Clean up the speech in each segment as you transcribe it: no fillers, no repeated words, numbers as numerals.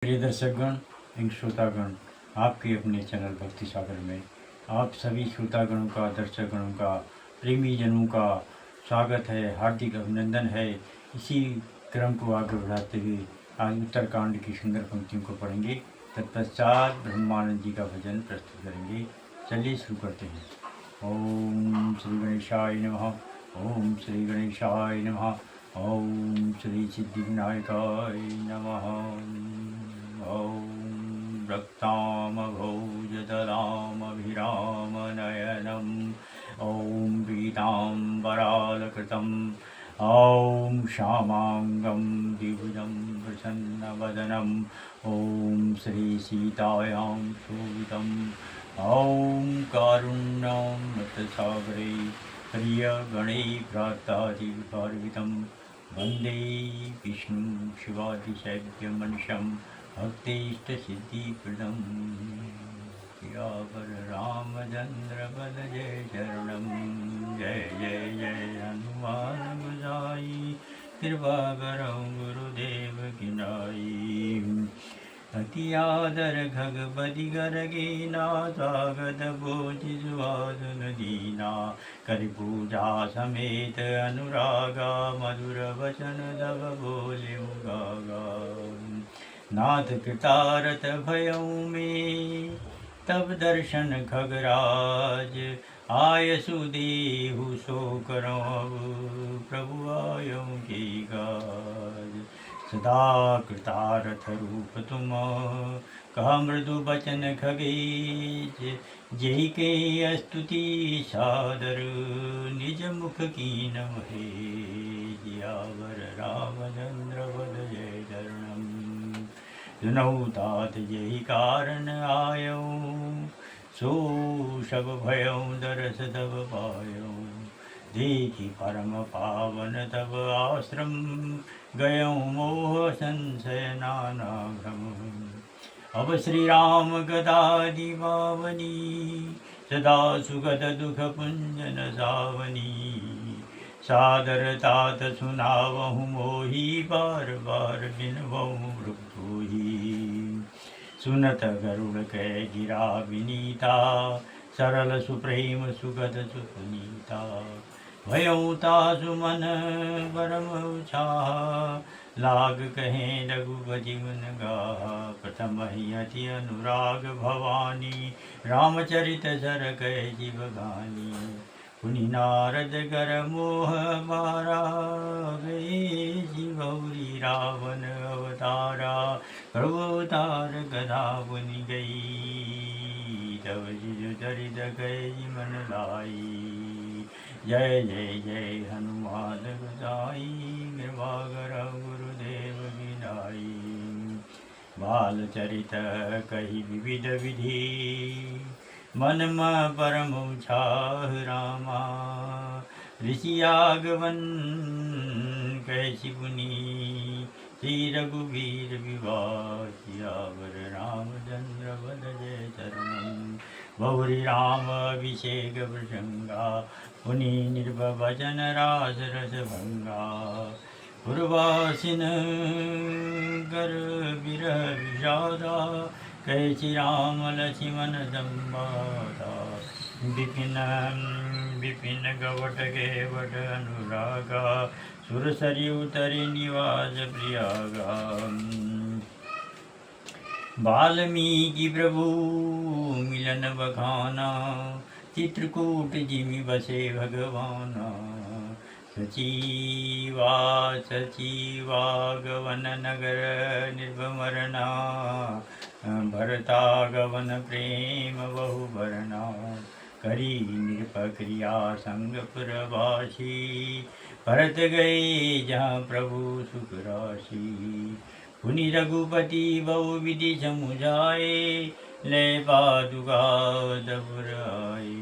प्रिय दर्शकगण एवं श्रोतागण, आपके अपने चैनल भक्ति सागर में आप सभी श्रोतागणों का, दर्शकगणों का, प्रेमी जनों का स्वागत है, हार्दिक अभिनंदन है। इसी क्रम को आगे बढ़ाते हुए आज उत्तरकांड की सुंदर पंक्तियों को पढ़ेंगे। तत्पश्चात ब्रह्मानंद जी का भजन प्रस्तुत करेंगे। चलिए शुरू करते हैं। ओम श्री गणेशाय नमः। ओम श्री गणेशाय नमः। ओम श्री सिद्धिविनायकाय नमः। ॐ रक्तामभौजदलामभिरामनयनम् ॐ पीताम्बरालकृतम् ॐ श्यामाङ्गं द्विभुजं प्रसन्नवदनम् ॐ श्रीसीतायां शोभितम् ॐ कारुण्यमृतसागरे प्रियगणैः भ्रातादिविपार्वितं वन्दे विष्णुं शिवादिसेव्यमनिशम् भक्तिष्टसिद्धिप्रदं सियावर रामचन्द्र बल जय शरणं। जय जय जय हनुमान गोसाई कृपा करो गुरुदेव की नाई। अति आदर खगपति कर कीना स्वागत बोझि सुहासन दीना। कर पूजा समेत अनुरागा मधुर वचन तब बोले गागा। नाथ कृतारथ भयऊ में तब दर्शन खगराज। आय सुदेहु सो करो प्रभु आयो की गाज। सदा कृतारथ रूप तुम कहा मृदु बचन खगेश। जय के स्तुति सादर निज मुख की नमहे। जियावर रामचंद्र बल जय चरणम। सुनऊ तात यही कारण आयो सो सब भयऊ दरस तब पायो। देखी परम पावन तब आश्रम गयऊ मोह संशय नाना भ्रम। अब श्री राम गदा दीवावनी सदा सुगत दुख पुंजन सावनी। सादर तात सुनावहु मोही बार बार बिनवहु मृत्युही। सुनत गरुड़ कै गिरा विनीता सरल सुप्रेम सुगत सुपुनीता। भयउ तासु मन परम उत्साह लाग कहें रघुपति गुण गाहा। प्रथम ही अति अनुराग भवानी रामचरित सर कै जीव गानी। पुनि नारद कर मोह मारा गौरी रावण अवतारा। प्रभु अवतार गदा पुनि गई तब जिजु चरित गए मन लाई। जय जय जय हनुमान गोसाई कृपा करौ गुरुदेव की नाई। बाल चरित कही विविध विधि मन में परम उत्साह रामा। ऋषि आगमन कैसी पुनि श्री रघुवीर विवाह। सियावर रामचंद्र बल जय चरणम। बहुरी राम अभिषेक प्रसंगा पुनि निर्भवचन रास रस भंगा। पूर्वासिन कर विरह विषादा कैसी राम लक्ष्मण संवादा। विपिन विपिन गवट गेवट अनुरागा सुरसरि उतरि निवास प्रियागा। वाल्मीकि प्रभु मिलन बखाना चित्रकूट जिमि बसे भगवाना। सचीवा गवन नगर निर्भमरना। भरतागवन प्रेम बहु भरना। करी नृपक्रिया संग पुरवासी। भरत गए जहाँ प्रभु सुख राशि। पुनि रघुपति बहु विधि समुझाए ले पादुका दबुर आए।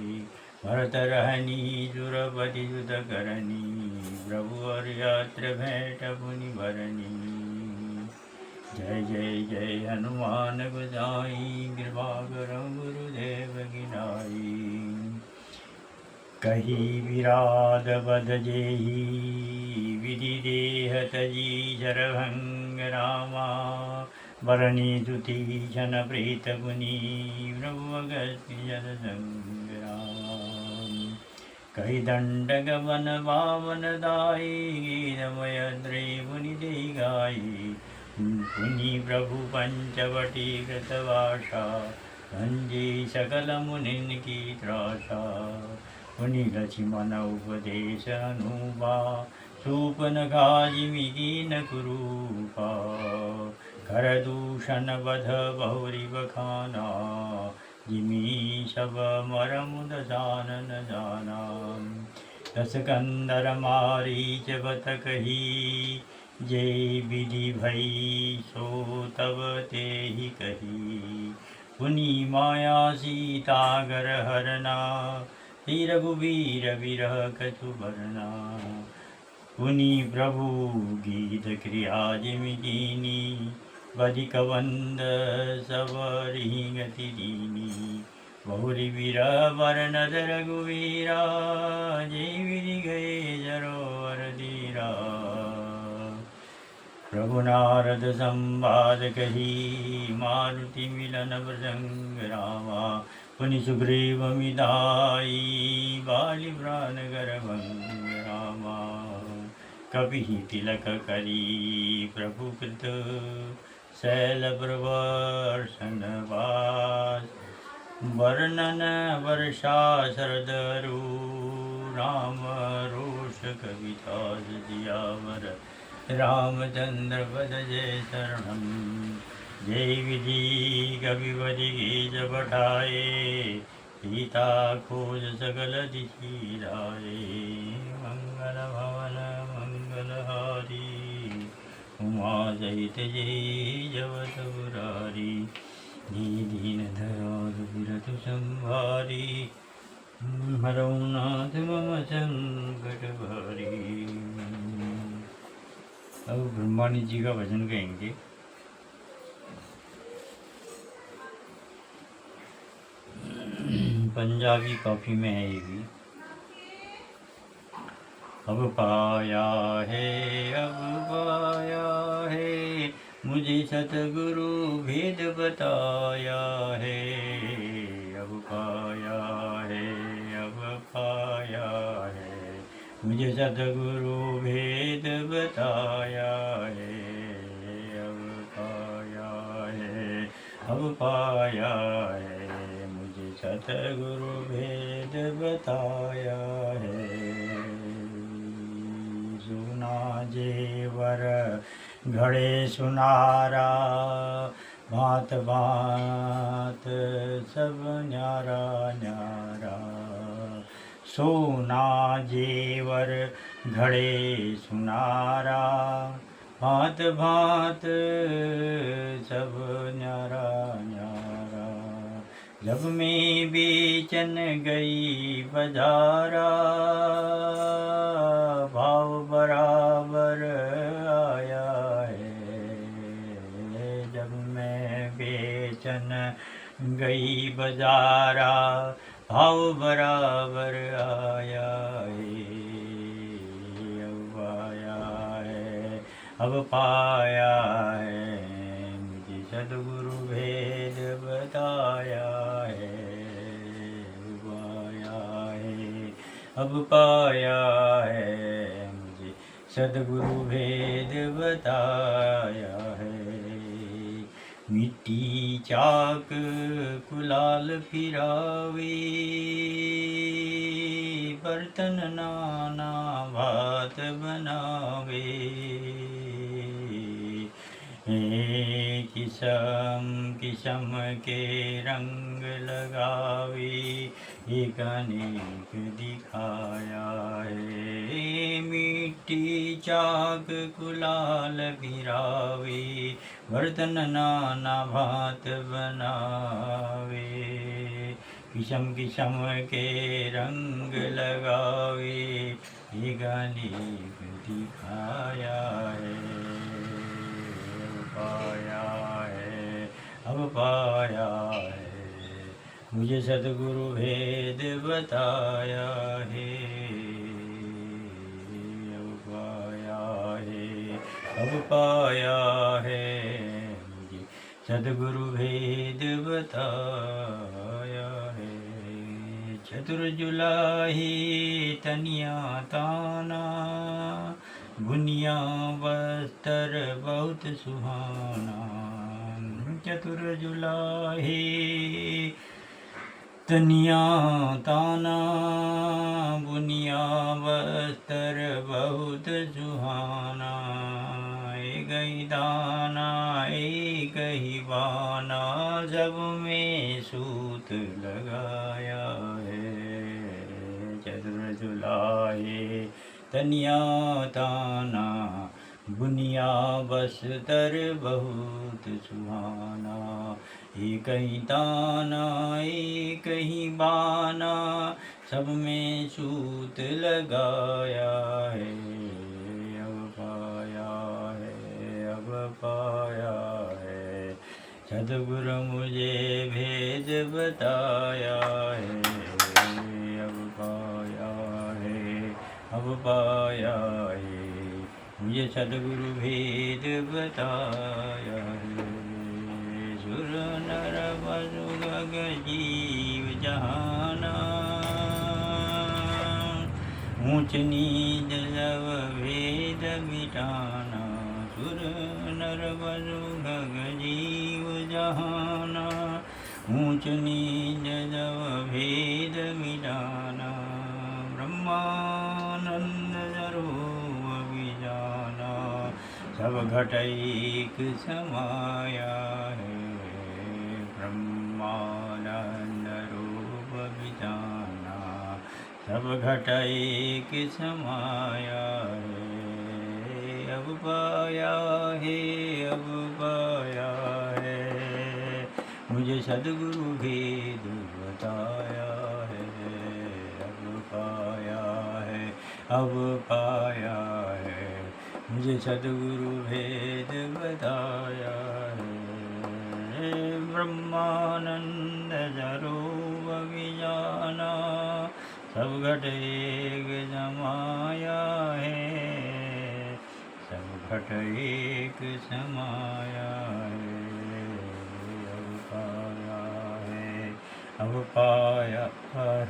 भरत रहनी सुरपति सुत करनी। प्रभु और यात्र भेंट पुनि भरनी। जय जय जय हनुमान गोसाई कृपा करौ गुरुदेव की नाई। कही विराध बद जेहि विधि देह तजी शरभंग रामा। वरणी तुति जन प्रीत मुनि प्रभु अगस्त्य जन संग्राम कई दंड गमन पावन दाई गीतमय द्रे मुनि दे गाई मुनि प्रभु पंचवटी कृतवासा भंजे सकल मुनिन की त्रासा मुनि लक्ष्मण उपदेश अनुपा सूपनखा जिमिकीन कुरूपा कर दूषण वध बहुरी बखाना जिमी सब मरम दसान न जाना दस कंदर मारीच बत कही जय विधि भई सो तब ते ही कही पुनि माया सीतागर हरना ही रघुवीर विरह कछु बरना पुनि प्रभु गीत क्रिया जिमि कीनी बधिक बंद सवरी गति दीनी बहुरी विरह वर्णद रघुवीरा जय विधि गए जरोवर धीरा प्रभु नारद संवाद कही मारुति मिलन प्रसंग रामा पुनि सुग्रीव मिदाई बाली प्राण गर्भंग रामा कभी तिलक करी प्रभु कृत शैल प्रवर्षण वास वर्णन वर्षा शरदरु राम रोष कविता जियावर रामचंद्र पद जय शरणम जय विधि कविवधि गीत पठाए सीता खोज सकल दिशि लाए मंगल भवन मंगलहारी उमा सहित जय जवत बुरारी दीन धराधु बिरतु संभारी हरौ नाथ मम संकट भारी। अब ब्रह्मानी जी का भजन गाएंगे। पंजाबी कॉफी में है ये भी। अब पाया है मुझे सतगुरु भेद बताया है। अब पाया है मुझे सतगुरु भेद बताया है। अब पाया है मुझे सतगुरु भेद बताया है। सुना जेवर घड़े सुनारा भांत भांत सब न्यारा न्यारा। सोना जेवर घड़े सुनारा भांत भांत सब न्यारा न्यारा। जब मैं बेचन गई बजारा भाव बराबर आया है। जब मैं बेचन गई बजारा भाव बराबर आया है। अब आया है अब पाया है मुझे सद्गुरु भेद बताया है। अब आया है अब पाया है मुझे सद्गुरु भेद बताया है। मिट्टी चाक कुलाल फिरावे बर्तन नाना भात बनावे। किस्म किस्म के रंग लगावे एक अनेक दिखाया है। मिट्टी चाक कुलाल फिरावे बर्तन नाना भात बनावे। किस्म किस्म के रंग लगावे एक अनेक दिखाया है। अब पाया है मुझे सद्गुरु भेद बताया है। अब पाया है मुझे सदगुरु भेद बताया है। चतुर जुलाही तनिया ताना, गुनिया बस्तर बहुत सुहाना। चतुर जुलाही तनिया ताना, बुनिया बस्तर बहुत सुहाना। एक ही दाना एक ही बाना, सब में सूत लगाया है। चतुर जुलाहे तनिया ताना, बुनिया बस्तर बहुत सुहाना। एक ही ताना एक ही बाना, सब में सूत लगाया है। अब पाया है, अब पाया है, सदगुरु मुझे भेद बताया है। अब पाया है, अब पाया है, मुझे सदगुरु भेद बताया है। सुर नर वसु गग जीव जहाना, ऊंच नीच सब भेद मिटाना। सुर नर वसु गग जीव जहाना, ऊंच नीच सब भेद मिटाना। ब्रह्मानंद स्वरूप विजाना, सब घट एक समाया है। ब्रह्मानंद रूप विजाना, सब घट एक समाया है। अब पाया है, अब पाया है, मुझे सदगुरु भेद बताया है। अब पाया है, अब पाया है, मुझे सदगुरु भेद बताया है। ब्रह्मानंद स्वरूप विजाना, सब घट एक समाया है। सब घट एक समाया है। अब पाया है, अब पाया है,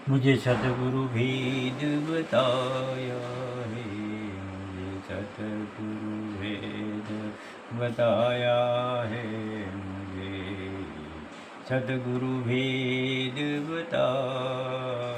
मुझे सतगुरु भेद बताया है। मुझे सतगुरु भेद बताया है। मुझे सतगुरु भेद बताया